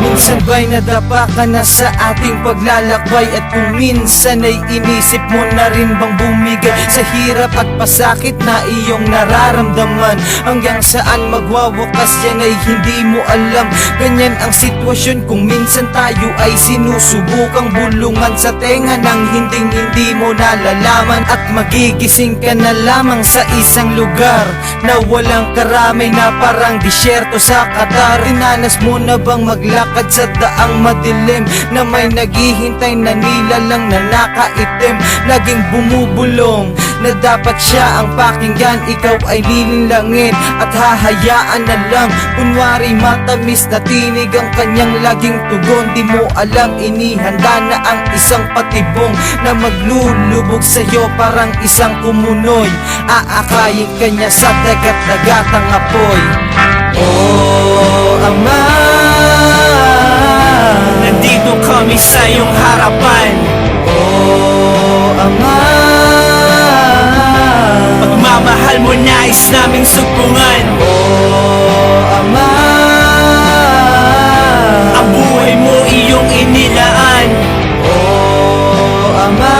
Minsan ba'y nadapa ka na sa ating paglalakbay? At kung minsan ay inisip mo na rin bang bumigay sa hirap at pasakit na iyong nararamdaman? Hanggang saan magwawakas yan ay hindi mo alam. Ganyan ang sitwasyon kung minsan tayo ay sinusubukang bulungan sa tenga ng hindi mo nalalaman. At magigising ka na lamang sa isang lugar na walang karamay, na parang disyerto sa Qatar. Tinanas mo na bang maglakad sa daang madilim na may naghihintay na nilalang na nakaitim? Laging bumubulong na dapat siya ang pakinggan, ikaw ay lilinlangin at hahayaan na lang. Kunwari matamis na tinig ang kanyang laging tugon. Di mo alam inihanda na ang isang patibong na maglulubog sa'yo parang isang kumunoy. Aakayin kanya sa dagat-dagatang apoy. Oh, Ama, nandito kami sa iyong harapan. oh, Ama, Pagmamahal mo nais naming supungan. oh, Ama, Ang buhay mo iyong inilaan. oh, Ama,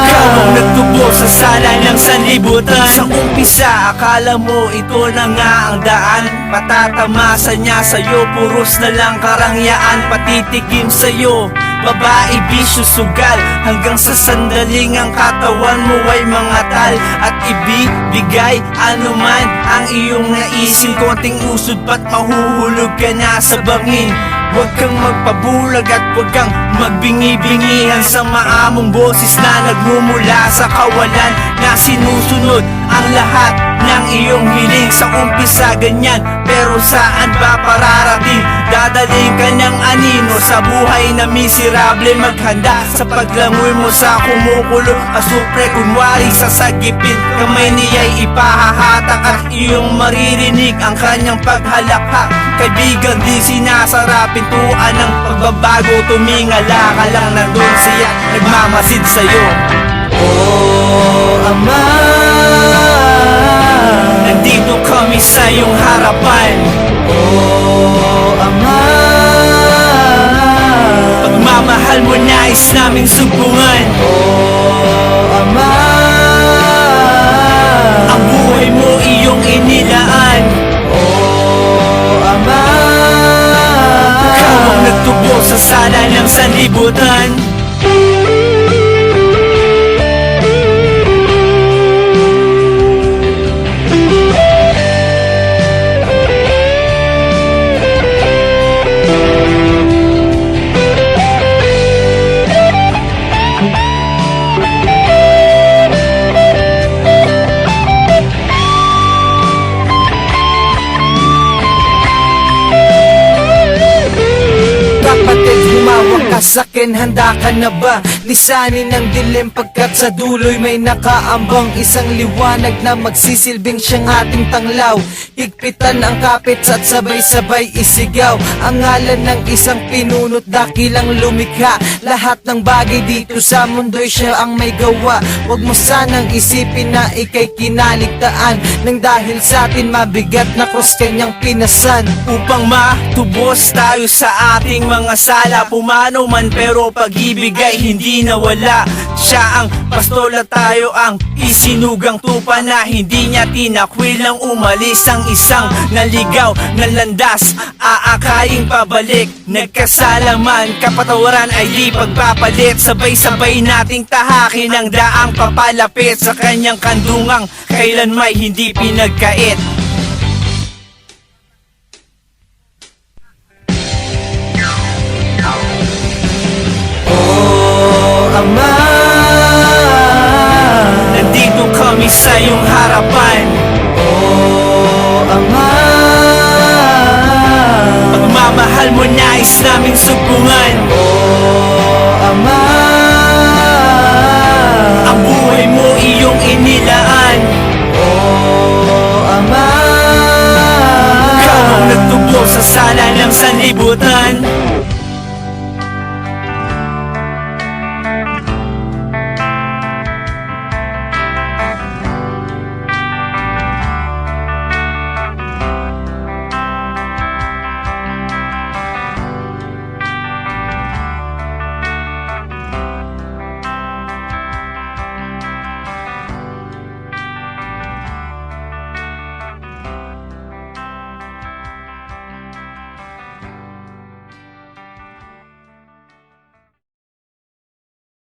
Ikaw ang nagtubo sa sala ng sanlibutan. Sa umpisa akala mo ito na nga ang daan. Patatamasan niya sa'yo, puros na lang karangyaan. Patitikim sa'yo, babae, bisyo, sugal. Hanggang sa sandaling ang katawan mo ay mangatal. At ibibigay anuman ang iyong naisin. Konting usod pa't mahuhulog ka na sa bangin. Huwag kang magpabulag at huwag kang magbingi-bingihan sa maamong boses na nagmumula sa kawalan, na sinusunod ang lahat ng iyong hiling. Sa umpisa ganyan, pero saan ba pararating? Dadaling ka ng anino sa buhay na miserable. Maghanda sa paglangoy mo sa kumukulo asupre. Kunwari sasagipin, kamay niya'y ipahahatak at iyong maririnig ang kanyang paghalakha. Kaibigan, di sinasara pintuan ng pagbabago. Tumingala ka lang, nandun siya nagmamasid sa'yo. oh, Ama, nandito kami sa iyong harapan. oh, Ama, Pagmamahal mo nais naming sumbungan. oh, Ama, Ang buhay mo iyong inilaan. oh, Ama, Ikaw ang nagtubo sa sala ng sanlibutan. kapatid, humawak ka sa'kin, handa ka na ba? Lisanin ng dilim pagkat sa duloy may nakaambang isang liwanag na magsisilbing siyang ating tanglaw. Higpitan ang kapit at sabay-sabay isigaw ang ngalan ng isang pinunot dakilang lumikha. Lahat ng bagay dito sa mundo'y siya ang may gawa. Huwag mo sanang isipin na ika'y kinaligtaan, nang dahil sa atin mabigat na krus kanyang pinasan. Upang matubos tayo sa ating mga sala, pumano man pero pag-ibig ay hindi nawala. Siya ang pastol at tayo ang isinugang tupa na hindi niya tinakwil nang umalis ang isang naligaw na landas. Aakaling pabalik, nagkasalaman, kapatawaran ay di pagpapalit. Sabay-sabay nating tahakin ang daang papalapit sa kanyang kandungang kailan may hindi pinagkait.